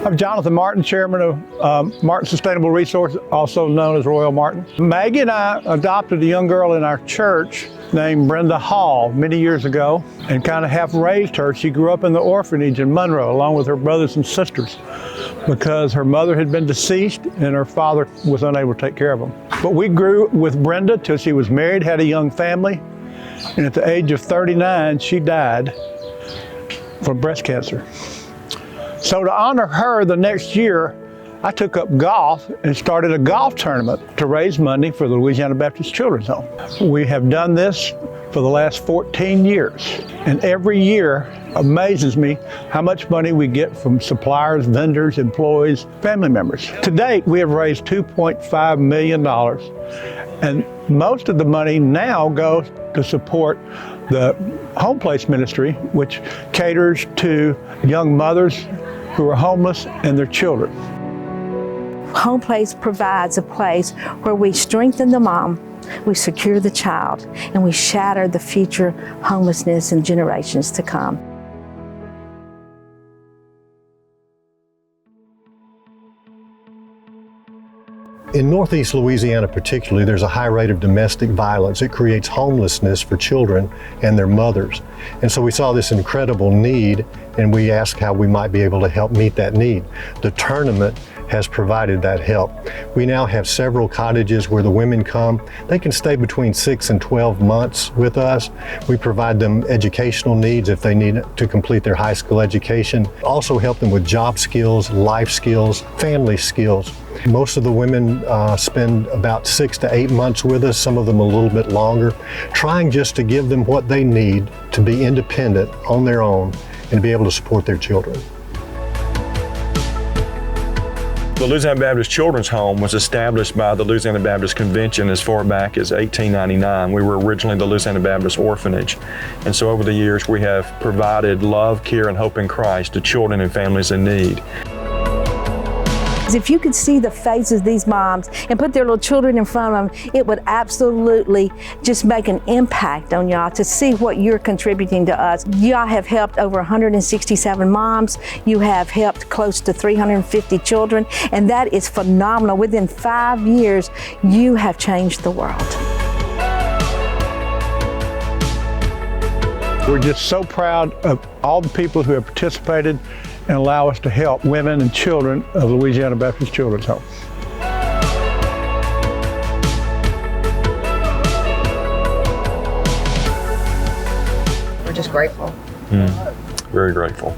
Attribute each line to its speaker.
Speaker 1: I'm Jonathan Martin, chairman of Martin Sustainable Resource, also known as RoyOMartin. Maggie and I adopted a young girl in our church named Brenda Hall many years ago and kind of half raised her. She grew up in the orphanage in Monroe along with her brothers and sisters because her mother had been deceased and her father was unable to take care of them. But we grew with Brenda till she was married, had a young family, and at the age of 39, she died from breast cancer. So to honor her the next year, I took up golf and started a golf tournament to raise money for the Louisiana Baptist Children's Home. We have done this for the last 14 years, and every year amazes me how much money we get from suppliers, vendors, employees, family members. To date, we have raised $2.5 million, and most of the money now goes to support the Home Place Ministry, which caters to young mothers who are homeless and their children.
Speaker 2: Home Place provides a place where we strengthen the mom, we secure the child, and we shatter the future homelessness in generations to come.
Speaker 3: In Northeast Louisiana particularly, there's a high rate of domestic violence. It creates homelessness for children and their mothers. And so we saw this incredible need, and we asked how we might be able to help meet that need. The tournament has provided that help. We now have several cottages where the women come. They can stay between 6 and 12 months with us. We provide them educational needs if they need to complete their high school education. Also help them with job skills, life skills, family skills. Most of the women spend about 6 to 8 months with us, some of them a little bit longer, trying just to give them what they need to be independent on their own and be able to support their children.
Speaker 4: The Louisiana Baptist Children's Home was established by the Louisiana Baptist Convention as far back as 1899. We were originally the Louisiana Baptist Orphanage. And so over the years, we have provided love, care, and hope in Christ to children and families in need.
Speaker 2: If you could see the faces of these moms and put their little children in front of them, it would absolutely just make an impact on y'all to see what you're contributing to us. Y'all have helped over 167 moms. You have helped close to 350 children, and that is phenomenal. Within 5 years, you have changed the world.
Speaker 1: We're just so proud of all the people who have participated and allow us to help women and children of the Louisiana Baptist Children's Home.
Speaker 5: We're just grateful.
Speaker 4: Very grateful.